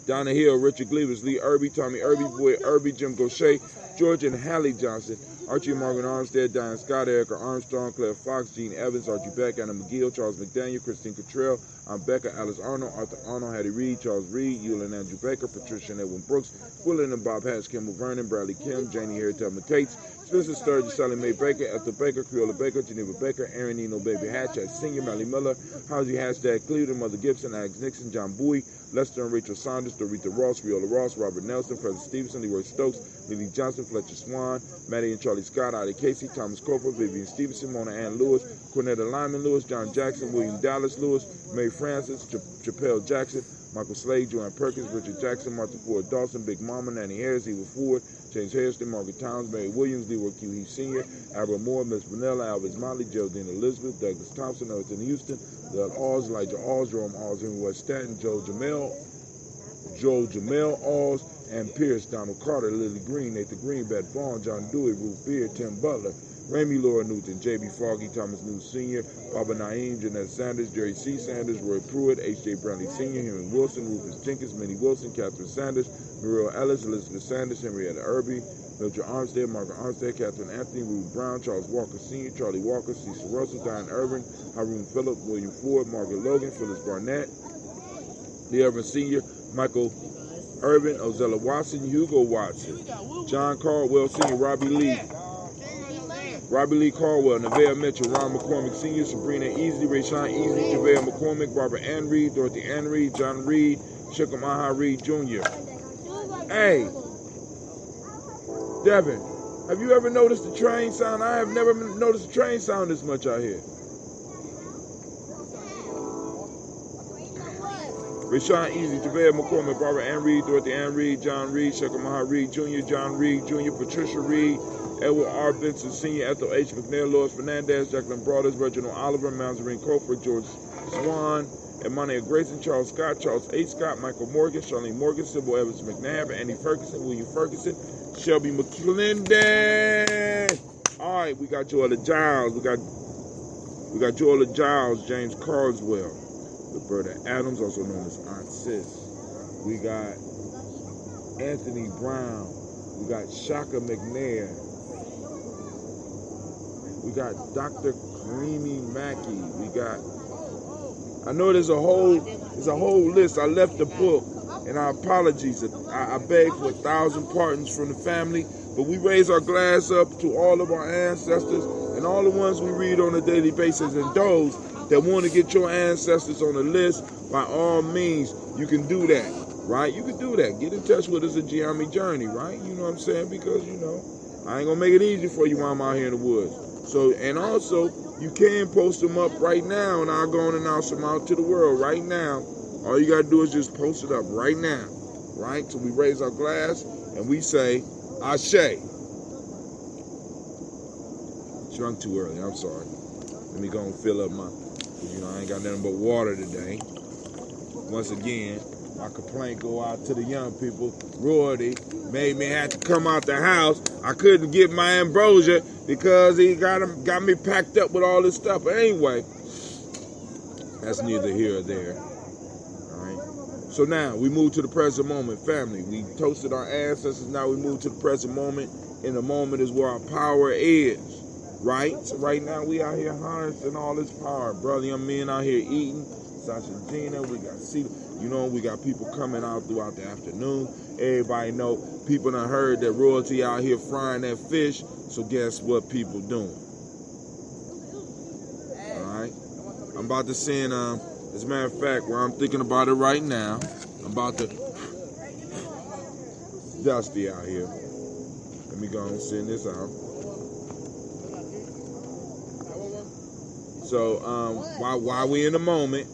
Donna Hill, Richard Gleavers, Lee Irby, Tommy Irby, Boy Irby, Jim Gaucher, Georgia and Hallie Johnson, Archie and Margaret Armstead, Diane Scott, Erica Armstrong, Claire Fox, Gene Evans, Archie Beck, Anna McGill, Charles McDaniel, Christine Cottrell, Becca, Alice Arnold, Arthur Arnold, Hattie Reed, Charles Reed, Eula and Andrew Baker, Patricia and Edwin Brooks, William and Bob Hatch, Kimball Vernon, Bradley Kim, Janie Harriet Tubman Cates, Spencer Sturgis, Sally Mae Baker, Ethel Baker, Creola Baker, Geneva Baker, Aaron Eno Baby Hatch, Senior, Melly Miller, Howsy Hashtag Cleveland, Mother Gibson, Alex Nixon, John Bowie, Lester and Rachel Saunders, Dorita Ross, Riola Ross, Robert Nelson, President Stevenson, Leroy Stokes, Lily Johnson, Fletcher Swan, Maddie and Charlie Scott, Ida Casey, Thomas Cooper, Vivian Stevenson, Mona Ann Lewis, Cornetta Lyman Lewis, John Jackson, William Dallas Lewis, Mae Francis, Chappelle Jackson, Michael Slade, Joanne Perkins, Richard Jackson, Martha Ford Dawson, Big Mama, Nanny Harris, Eva Ford, James Harrison, Margaret Towns, Mary Williams, Leroy Q. Heath Sr., Albert Moore, Miss Vanilla, Alvis Motley, Geraldine Elizabeth, Douglas Thompson, Elton Houston, Doug Alls, Elijah Alls, Jerome Alls, Henry West Stanton, Joe Jamel Alls, and Pierce, Donald Carter, Lily Green, Nathan Green, Beth Vaughn, John Dewey, Ruth Beard, Tim Butler, Ramey Laura Newton, J.B. Foggy, Thomas New Sr., Baba Naeem, Jeanette Sanders, Jerry C. Sanders, Roy Pruitt, H.J. Brownlee Sr., Henry Wilson, Rufus Jenkins, Minnie Wilson, Catherine Sanders, Muriel Ellis, Elizabeth Sanders, Henrietta Irby, Mildred Armstead, Margaret Armstead, Catherine Anthony, Ruth Brown, Charles Walker Sr., Charlie Walker, Cecil Russell, Diane Irvin, Haroon Phillip, William Ford, Margaret Logan, Phyllis Barnett, Lee Irvin Sr., Michael Irvin, Ozella Watson, Hugo Watson, John Caldwell Sr., Robbie Lee Caldwell, Nevaeh Mitchell, Ron McCormick Sr., Sabrina Easley, Rayshawn Easley, JaVale McCormick, Barbara Ann Reed, Dorothy Ann Reed, John Reed, Shukam Aha Reed Jr. Hey, Devin, have you ever noticed the train sound? I have never noticed the train sound this much out here. Rayshawn Easley, JaVale McCormick, Barbara Ann Reed, Dorothy Ann Reed, John Reed, Shukam Aha Reed Jr., John Reed Jr., Patricia Reed, Edward R. Benson Sr., Ethel H. McNair, Lois Fernandez, Jacqueline Broaders, Reginald Oliver, Malzarine Colford, George Swan, Emmanuel Grayson, Charles Scott, Charles H. Scott, Michael Morgan, Charlene Morgan, Sybil Evans McNabb, Andy Ferguson, William Ferguson, Shelby McClendon. All right, we got Joella Giles. We got Joella Giles, James Carswell, Roberta Adams, also known as Aunt Sis. We got Anthony Brown. We got Shaka McNair. We got Dr. Karimi Mackey. We got, I know there's a whole list. I left the book, and our apologies. I beg for 1,000 pardons from the family, but we raise our glass up to all of our ancestors and all the ones we read on a daily basis, and those that want to get your ancestors on the list, by all means, you can do that, right? You can do that. Get in touch with us at Gye-Nyame Journey, right? You know what I'm saying? Because, I ain't going to make it easy for you while I'm out here in the woods. So, and also, you can post them up right now, and I'll go and announce them out to the world right now. All you got to do is just post it up right now, right? So we raise our glass, and we say, Ashe. Drunk too early, I'm sorry. Let me go and fill up my, I ain't got nothing but water today. Once again, my complaint go out to the young people. Royalty made me have to come out the house. I couldn't get my ambrosia because he got me packed up with all this stuff. But anyway, that's neither here or there. All right. So now we move to the present moment, family. We toasted our ancestors. Now we move to the present moment. And the moment is where our power is. Right? So right now we out here harnessing all this power. Brother, young men out here eating. Sasha Gina, we got Cedar. We got people coming out throughout the afternoon. Everybody know, people done heard that royalty out here frying that fish. So guess what people doing? All right. I'm about to send, as a matter of fact, while I'm thinking about it right now, I'm about to Dusty out here. Let me go and send this out. So, while we in the moment,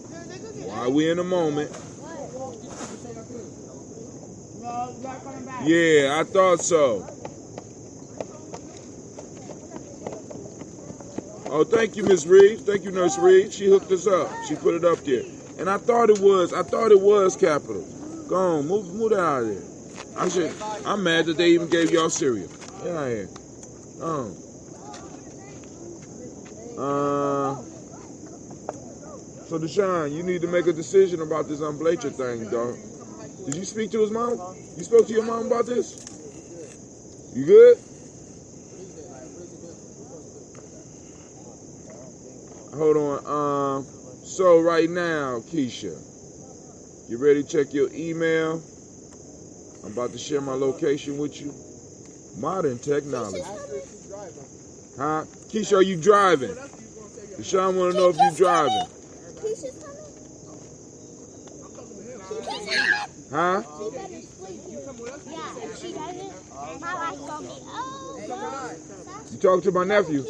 yeah, I thought so. Oh, thank you, Miss Reed. Thank you, Nurse Reed. She hooked us up. She put it up there. And I thought it was Capital. Go on, move that out of there. I'm mad that they even gave y'all cereal. Get out of here. So Deshaun, you need to make a decision about this Blacher thing, dog. Did you speak to his mom? You spoke to your mom about this? You good? Hold on. So right now, Keisha, you ready to check your email? I'm about to share my location with you. Modern technology. Huh? Keisha, are you driving? Deshaun want to know if you're driving. Keisha's coming? Huh? She better sleep. Yeah, if she doesn't, my life's gonna be over. You talking to my nephew?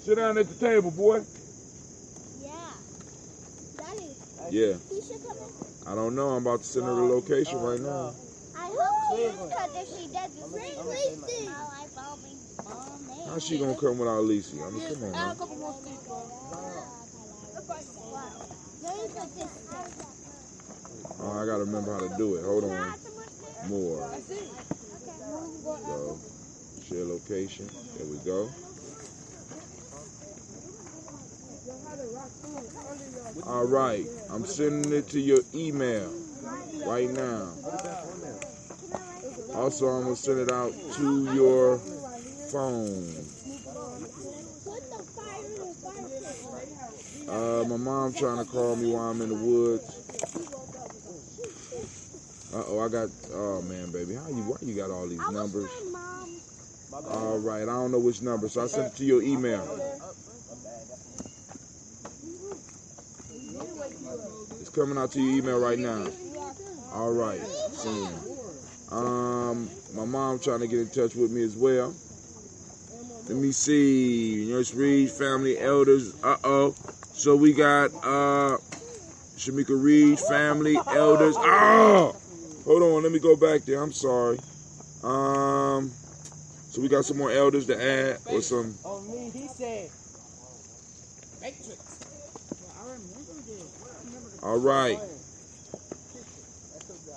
Sit down at the table, boy. Yeah. Daddy, Yeah. Keisha coming? I don't know. I'm about to send her the location right now. I hope she is, because if she doesn't, my life will be bombing. How's she gonna come without Lacey? I mean, come on, Add a man. couple more people. Let me put this. Oh, I gotta remember how to do it. Hold on. More. Go. Share location. There we go. All right. I'm sending it to your email right now. Also, I'm gonna send it out to your phone. My mom trying to call me while I'm in the woods. Oh man, baby, why you got all these numbers? All right, I don't know which number, so I sent it to your email. It's coming out to your email right now. All right, soon. My mom trying to get in touch with me as well. Let me see. Nurse Reed, family, elders. So we got Shamika Reed, family, elders. Hold on, let me go back there. I'm sorry. So we got some more elders to add or some. On me, he said Matrix. All right.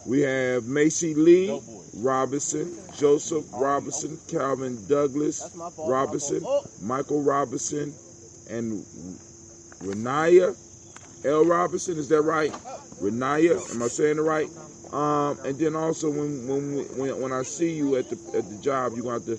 We have Macy Lee Robinson, Joseph Robinson, Calvin Douglas Robinson, Michael Robinson, and Renaya L. Robinson. Is that right? Renaya, am I saying it right? And then also when I see you at the job, you're gonna have to,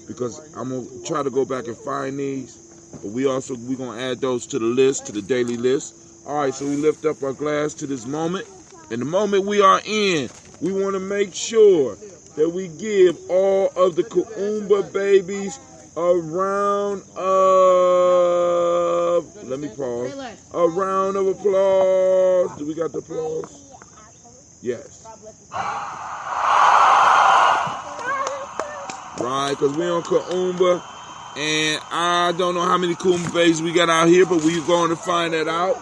because I'm gonna try to go back and find these, but we're gonna add those to the list, to the daily list. All right, so we lift up our glass to this moment. And the moment we are in, we want to make sure that we give all of the Kuumba babies a round of, let me pause, a round of applause. Do we got the applause? Yes. Right, because we on Kuumba, and I don't know how many Kuumba babies we got out here, but we're going to find that out.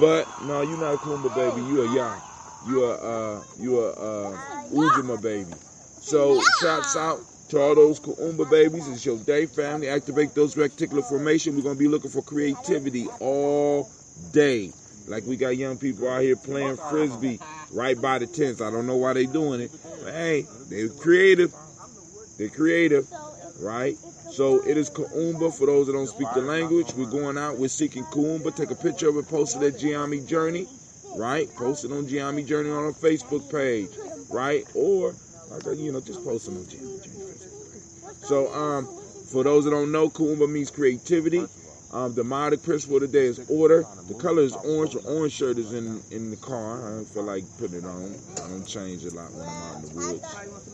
But no, you're not a Kuumba baby. You a Yah. You a Ujima baby. So shouts out to all those Kuumba babies. It's your day, family. Activate those reticular formation. We're gonna be looking for creativity all day. Like we got young people out here playing frisbee right by the tents. I don't know why they doing it, but hey, they're creative. They're creative, right? So it is Kuumba for those that don't speak the language. We're going out. We're seeking Kuumba. Take a picture of it. Post it at Gye-Nyame Journey, right? Post it on Gye-Nyame Journey on our Facebook page, right? Or just post it on Gye-Nyame Journey Facebook. So for those that don't know, Kuumba means creativity. The modic principle today is order. The color is orange. The orange shirt is in the car. I don't feel like putting it on. I don't change a lot when I'm out in the woods,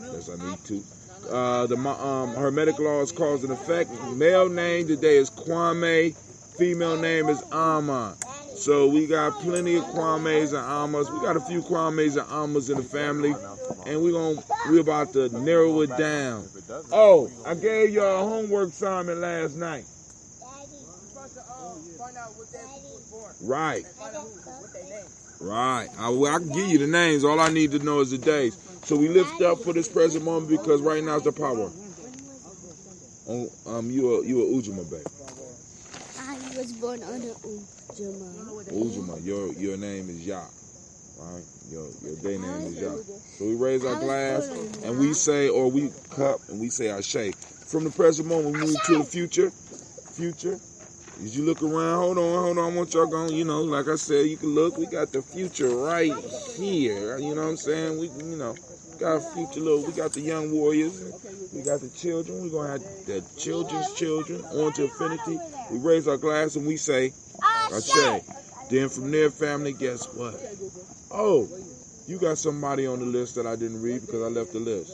unless I need to. Hermetic law is cause and effect. Male name today is Kwame. Female name is Amma. So we got plenty of Kwames and Ammas. We got a few Kwames and Ammas in the family, and we're about to narrow it down. Oh, I gave y'all a homework assignment last night. Right. Right. I can give you the names. All I need to know is the days. So we lift up for this present moment because right now is the power. You a Ujima baby. I was born under Ujima. Ujima, your name is Yah, right? Your day name is Yah. So we raise our glass and we say, or we cup and we say Ashe. From the present moment, we move to the future. As you look around, hold on, I want y'all going, like I said, you can look, we got the future right here, you know what I'm saying? We got a future we got the young warriors, we got the children, we're going to have the children's children on to infinity. We raise our glass and we say, Ashe. Then from there, family, guess what? Oh, you got somebody on the list that I didn't read because I left the list.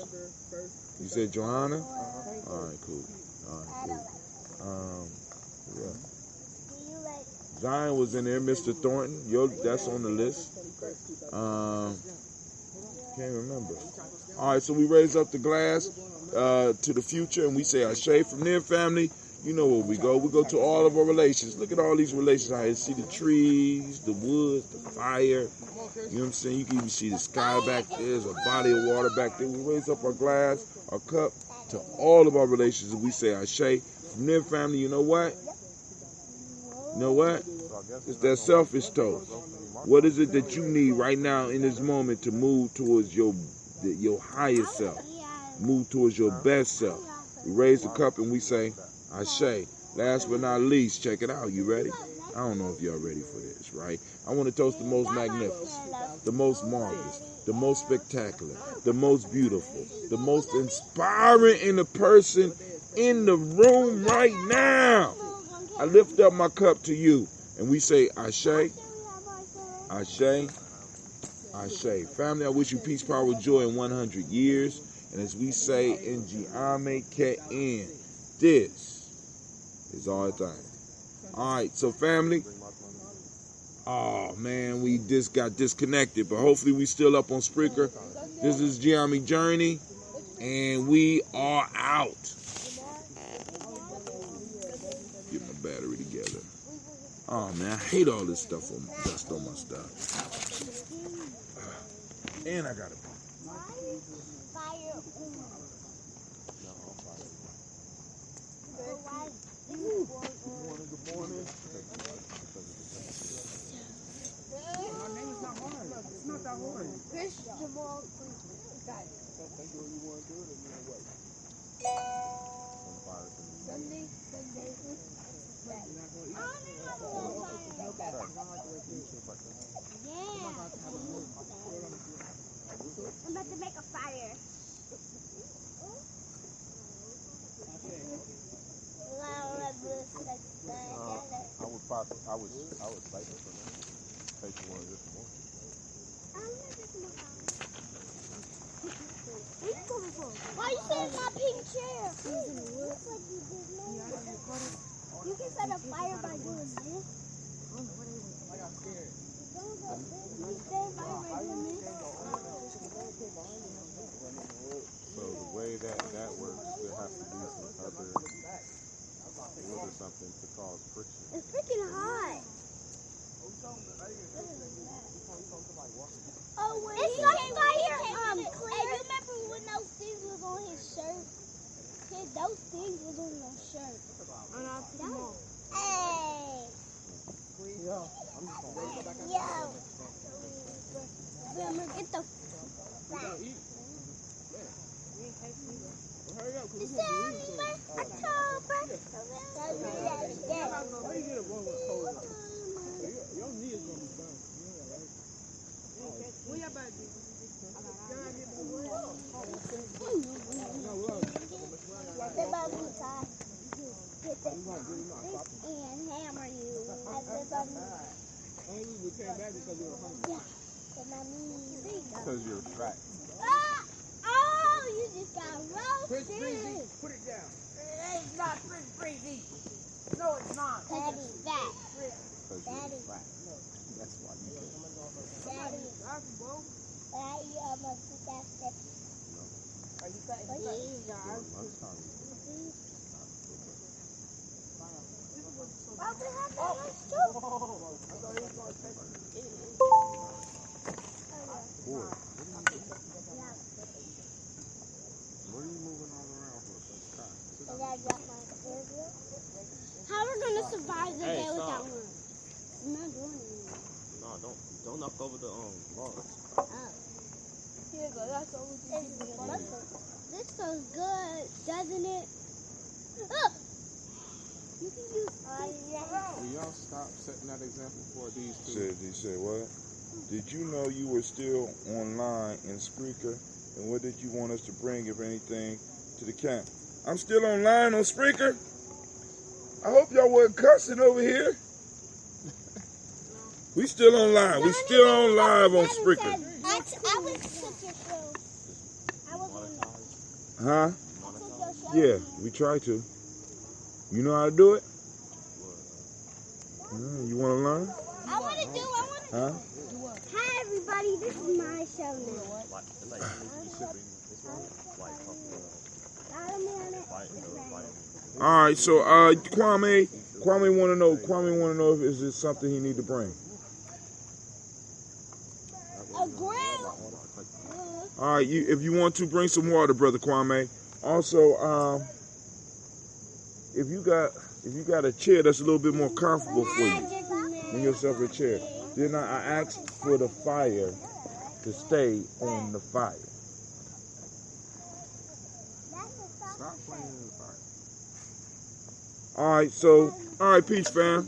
You said Johanna? All right, cool. Yeah. Zion was in there, Mr. Thornton. That's on the list. Can't remember. All right, so we raise up the glass to the future and we say Ashe. From there, family, you know where we go. We go to all of our relations. Look at all these relations out here. See the trees, the woods, the fire. You know what I'm saying? You can even see the sky back there. There's a body of water back there. We raise up our glass, our cup to all of our relations and we say Ashe. From there, family, you know what? You know what? It's that selfish toast. What is it that you need right now in this moment to move towards your higher self? Move towards your best self. We raise the cup and we say, Ashe. Last but not least, check it out. You ready? I don't know if y'all ready for this, right? I want to toast the most magnificent, the most marvelous, the most spectacular, the most beautiful, the most inspiring in the person in the room right now. I lift up my cup to you and we say Ashe, Ashe, Ashe. Family, I wish you peace, power, joy in 100 years. And as we say in Gye-Nyame, Ke'en, this is our thing. All right, so family. Oh, man, we just got disconnected. But hopefully we still up on Spreaker. This is Gye-Nyame Journey. And we are out. Get my battery together. Oh, man, I hate all this stuff dust on my stuff. And I got it. Good morning. My name is not hard. It's not that hard. Fish Jamal. Got it. Think what you want to do it or you want to wait? Sunday. I'm about to make a fire. I would like it for them. Take you one of this more. Why you sitting in my pink chair? You can set a fire by doing this. I got scared. So the way that works, there has to be some other wood or something to cause friction. It's freaking hot. Oh, wait. It's like fire. Hey, you remember when those things was on his shirt? Those things was on your shirt. Hey. Yo. Remember, get the Hurry up, December, October, your knee is gonna be done. Where your birthday? and hammer you. Only we came back because we were hungry. Because you're fat. Oh, you just got roasted. Put it down. It's not crazy. No, it's not. Daddy, fat. Because you're fat. That's why you can't. Daddy. Daddy, I'm going to put that step. Are you fat? Please, Lunchtime. why we have that lunch too? Boy, what are you moving all around for? How are we going to survive the Hey, day stop. without one? I'm not doing it anymore. No, don't knock over the logs. Oh. Here you go. That's what we can do. This feels good, doesn't it? Oh. You can use Will y'all stop setting that example for these two? He said what? Did you know you were still online in Spreaker? And what did you want us to bring, if anything, to the camp? I'm still online on Spreaker. I hope y'all weren't cussing over here. We still online. We still on live on Spreaker. I was took your show. I was on Huh? I took your show. Yeah, we try to. You know how to do it? You want to learn? I want to do. Huh? Hi everybody, this is my show now. All right, so Kwame want to know. Kwame want to know if is it something he need to bring. A grill. All right, if you want to bring some water, brother Kwame. Also, if you got a chair that's a little bit more comfortable for you, bring yourself a chair. Then I asked for the fire to stay on the fire. Stop playing in the fire. All right, peace, fam.